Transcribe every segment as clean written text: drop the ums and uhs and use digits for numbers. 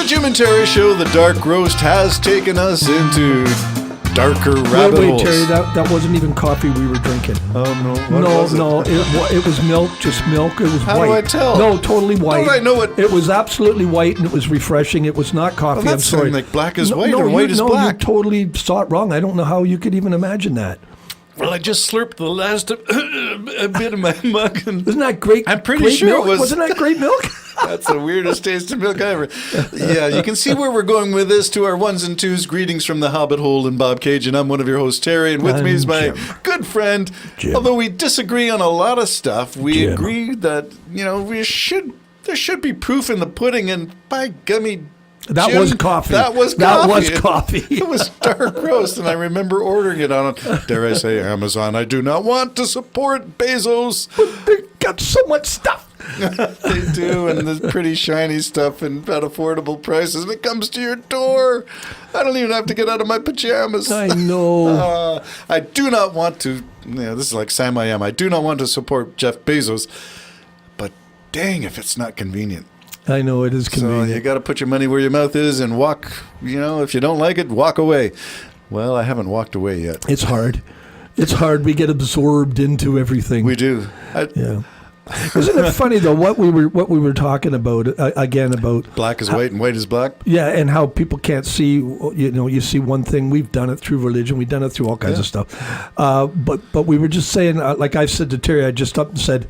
the Jim and Terry Show, the dark roast has taken us into darker rabbit holes. Wait, Terry, that wasn't even coffee we were drinking. Oh, no. What was it? It was milk, just milk. It was How white. do I tell? No, totally white. How do I know it? It was absolutely white, and it was refreshing. It was not coffee. Well, I'm sorry. like black is white or white is black. No, you totally saw it wrong. I don't know how you could even imagine that. Well, I just slurped the last a bit of my mug. And Isn't that great? I'm pretty great sure milk? it was. Wasn't that great milk? That's the weirdest taste of milk I ever. Yeah, you can see where we're going with this. To our ones and twos, greetings from the Hobbit Hole and Bob Cage, and I'm one of your hosts, Terry, and with me is my good friend. Jim. Although we disagree on a lot of stuff, we Jim. agree that there should be proof in the pudding, and by gummy. That Jim, was coffee. That was coffee. It was dark roast, and I remember ordering it on, dare I say, Amazon. I do not want to support Bezos. But they got so much stuff. They do, and the pretty shiny stuff and at affordable prices, and it comes to your door. I don't even have to get out of my pajamas. I know. I do not want to, this is like Sam I Am. I do not want to support Jeff Bezos, but dang if it's not convenient. I know, it is convenient. So you got to put your money where your mouth is and walk, if you don't like it, walk away. Well, I haven't walked away yet. It's hard. It's hard. We get absorbed into everything. We do. Yeah. Isn't it funny though what we were talking about again about black is white and white is black? Yeah, and how people can't see. You see one thing. We've done it through religion. We've done it through all kinds of stuff. But we were just saying, like I said to Terry, I just up and said,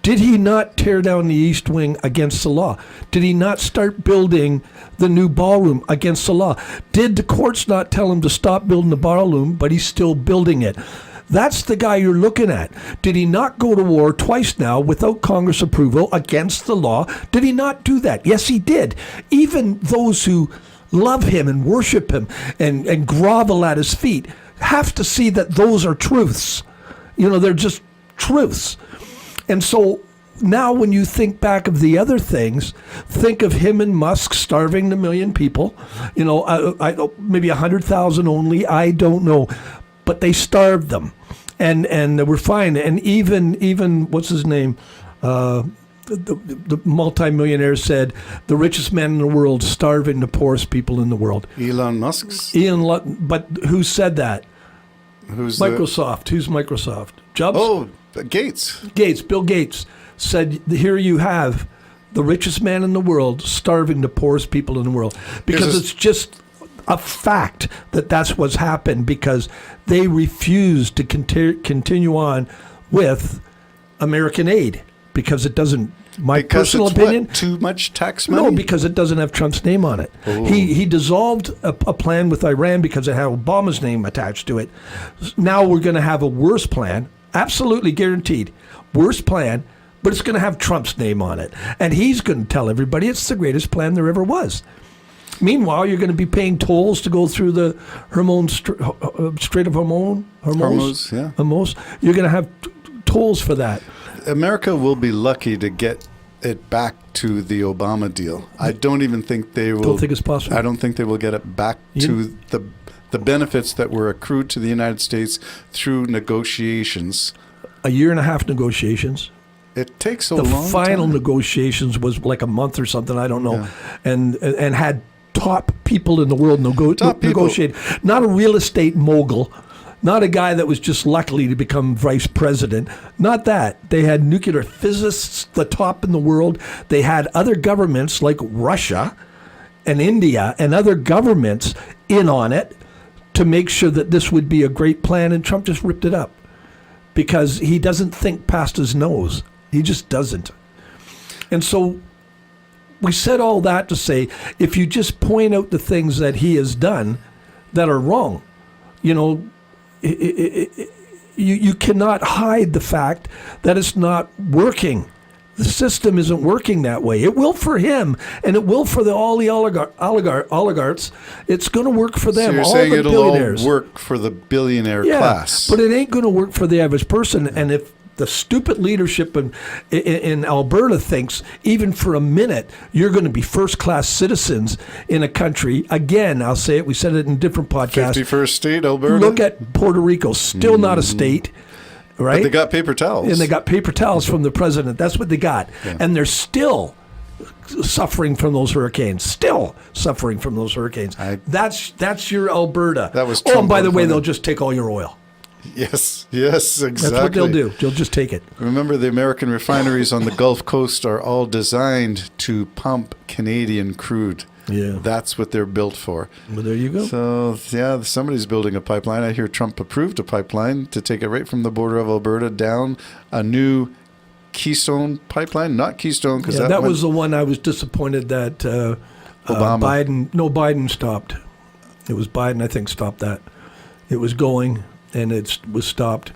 did he not tear down the East Wing against the law? Did he not start building the new ballroom against the law? Did the courts not tell him to stop building the ballroom, but he's still building it? That's the guy you're looking at. Did he not go to war twice now without Congress approval against the law? Did he not do that? Yes, he did. Even those who love him and worship him and grovel at his feet have to see that those are truths. They're just truths. And so now when you think back of the other things, think of him and Musk starving the million people, maybe 100,000 only, I don't know. But they starved them and we're fine. And even what's his name? The multimillionaire said the richest man in the world starving the poorest people in the world. Elon Musk's? But who said that? Who's Microsoft. Who's Microsoft? Jobs? Oh, Gates. Bill Gates said, here you have the richest man in the world starving the poorest people in the world. Because it's just a fact that that's what's happened because they refuse to continue on with American aid because it doesn't, personal opinion. What, too much tax money? No, because it doesn't have Trump's name on it. Oh. He dissolved a plan with Iran because it had Obama's name attached to it. Now we're going to have a worse plan. Absolutely guaranteed. Worst plan, but it's going to have Trump's name on it. And he's going to tell everybody it's the greatest plan there ever was. Meanwhile, you're going to be paying tolls to go through the Strait of Hormuz. Yeah. Hormuz. You're going to have tolls for that. America will be lucky to get it back to the Obama deal. I don't even think they will. Don't think it's possible. I don't think they will get it back to the benefits that were accrued to the United States through negotiations. A year and a half negotiations. It takes a long time. The final negotiations was like a month or something, I don't know, and had top people in the world negotiate. Not a real estate mogul, not a guy that was just lucky to become vice president. Not that. They had nuclear physicists, the top in the world. They had other governments like Russia and India and other governments in on it to make sure that this would be a great plan, and Trump just ripped it up because he doesn't think past his nose. He just doesn't. And so we said all that to say, if you just point out the things that he has done that are wrong, you cannot hide the fact that it's not working. The system isn't working that way. It will for him, and it will for all the oligarchs. It's going to work for them. So you're all saying the it'll billionaires. all work for the billionaire class. But it ain't going to work for the average person. And if the stupid leadership in Alberta thinks even for a minute you're going to be first-class citizens in a country, again, I'll say it, we said it in different podcasts. 51st state, Alberta? Look at Puerto Rico, still not a state. Right? But they got paper towels. And they got paper towels from the president. That's what they got. Yeah. And they're still suffering from those hurricanes. Still suffering from those hurricanes. That's your Alberta. That was oh, and by the way, Trump. they'll just take all your oil. Yes, exactly. That's what they'll do. They'll just take it. Remember, the American refineries on the Gulf Coast are all designed to pump Canadian crude. Yeah. That's what they're built for. Well, there you go. So, yeah, somebody's building a pipeline. I hear Trump approved a pipeline to take it right from the border of Alberta down a new Keystone pipeline. Not Keystone, because that was the one I was disappointed that Obama. Biden stopped. It was Biden, I think, stopped that. It was going, and it was stopped.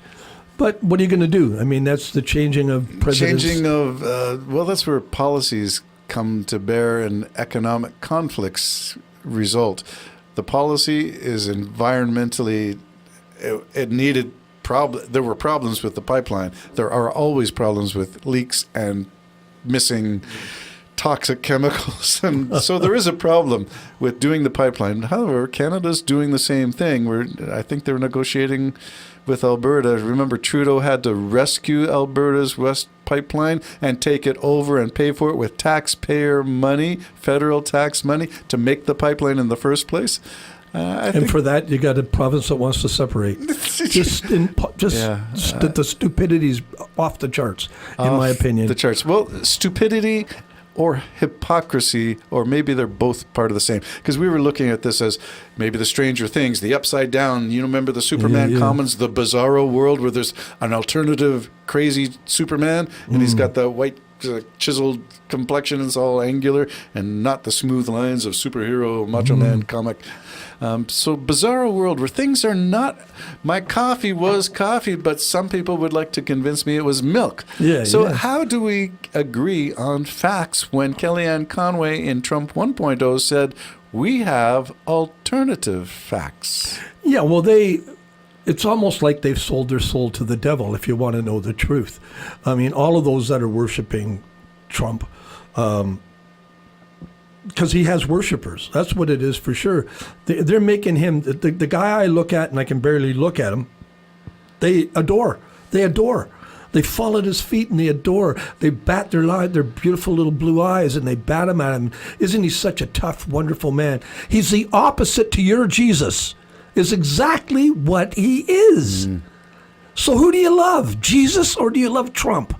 But what are you going to do? I mean, that's the changing of presidents. That's where policies come to bear and economic conflicts result. The policy is environmentally, it needed there were problems with the pipeline. There are always problems with leaks and missing toxic chemicals. And so there is a problem with doing the pipeline. However, Canada's doing the same thing. I think they're negotiating with Alberta. Remember, Trudeau had to rescue Alberta's West Pipeline and take it over and pay for it with taxpayer money, federal tax money, to make the pipeline in the first place. And for that, you got a province that wants to separate. The stupidity's off the charts, in my opinion. The charts. Well, stupidity or hypocrisy, or maybe they're both part of the same. Because we were looking at this as maybe the Stranger Things, the Upside Down. You remember the Superman Commons, the bizarro world where there's an alternative crazy Superman, and he's got the white chiseled complexion, and it's all angular, and not the smooth lines of superhero Macho Man comic. So bizarro world where things are not. My coffee was coffee, but some people would like to convince me it was milk. How do we agree on facts when Kellyanne Conway in Trump 1.0 said we have alternative facts? Yeah, well, it's almost like they've sold their soul to the devil, if you want to know the truth. I mean, all of those that are worshiping Trump, because he has worshipers. That's what it is for sure. They're making him, the guy I look at, and I can barely look at him, they adore. They fall at his feet and they adore. They bat their beautiful little blue eyes and they bat him at him. Isn't he such a tough, wonderful man? He's the opposite to your Jesus. Is exactly what he is. So who do you love, Jesus or do you love Trump?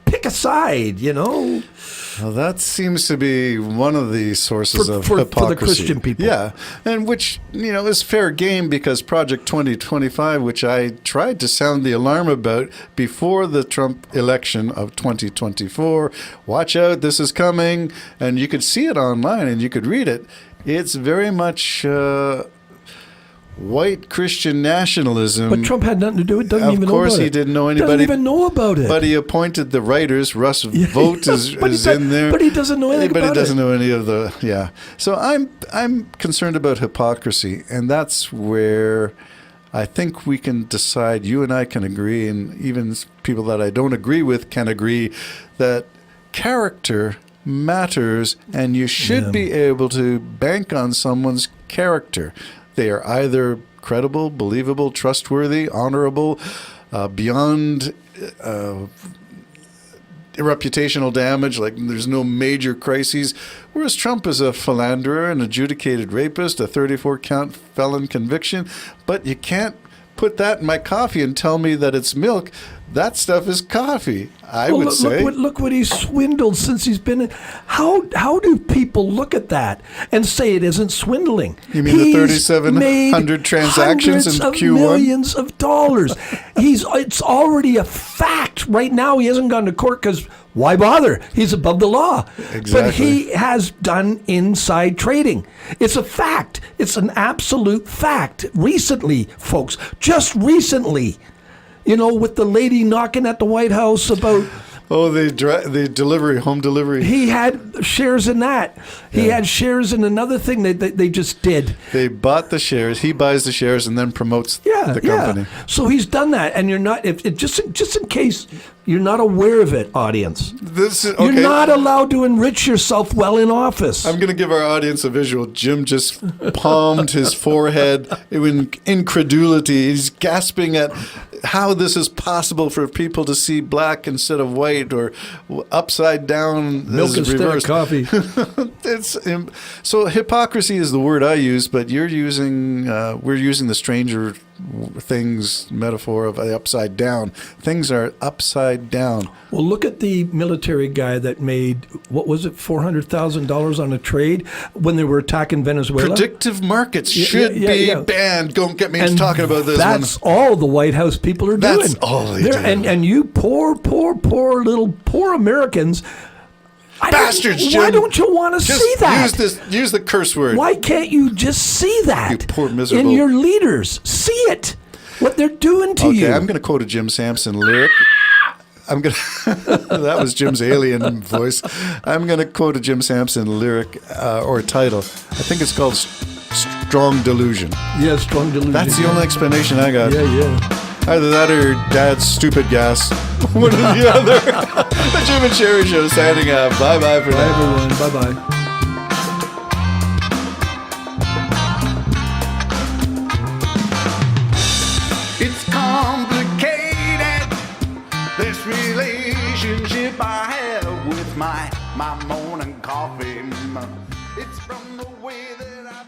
Pick a side, Well, that seems to be one of the sources of hypocrisy. For the Christian people. Yeah, and which, is fair game because Project 2025, which I tried to sound the alarm about before the Trump election of 2024, watch out, this is coming, and you could see it online and you could read it. It's very much white Christian nationalism. But Trump had nothing to do with it. Doesn't even know about it. Of course he didn't know anybody. Doesn't even know about it. But he appointed the writers. Russ Vogt is in there. But he doesn't know anything about it. But he doesn't know any of the, So I'm concerned about hypocrisy. And that's where I think we can decide, you and I can agree, and even people that I don't agree with can agree, that character matters and you should be able to bank on someone's character. They are either credible, believable, trustworthy, honorable, beyond reputational damage, like there's no major crises. Whereas Trump is a philanderer, an adjudicated rapist, a 34-count felon conviction. But you can't put that in my coffee and tell me that it's milk. That stuff is coffee, I would say. Look what he's swindled since he's been in. How do people look at that and say it isn't swindling? You mean the 3,700 transactions in Q1? Millions of dollars. It's already a fact. Right now he hasn't gone to court because why bother? He's above the law. Exactly. But he has done inside trading. It's a fact. It's an absolute fact. Recently, folks, just recently, with the lady knocking at the White House about... Oh, the delivery, home delivery. He had shares in that. He had shares in another thing they just did. They bought the shares. He buys the shares and then promotes the company. So he's done that, and you're not. Just in case you're not aware of it, audience. You're not allowed to enrich yourself while in office. I'm going to give our audience a visual. Jim just palmed his forehead in incredulity. He's gasping at how this is possible for people to see black instead of white, or upside down Milk is instead reversed. of coffee. So hypocrisy is the word I use, but we're using the Stranger Things metaphor of upside down. Things are upside down. Well, look at the military guy that made, what was it, $400,000 on a trade when they were attacking Venezuela? Predictive markets should be banned. Don't get me talking about this one. That's all the White House people are doing. That's all they do. And you poor Americans, bastards, Jim. why don't you want to see that? Use the curse word. Why can't you just see that? You poor miserable. In your leaders. See it. What they're doing to you. Okay, I'm going to quote a Jim Sampson lyric. That was Jim's alien voice. I'm going to quote a Jim Sampson lyric or title. I think it's called Strong Delusion. Yeah, Strong Delusion. That's the only explanation I got. Yeah. Either that or Dad's stupid gas. One or the other. The Jim and Sherry Show signing out. Bye-bye for now. Bye, everyone. Bye-bye. It's complicated, this relationship I have with my morning coffee. It's from the way that I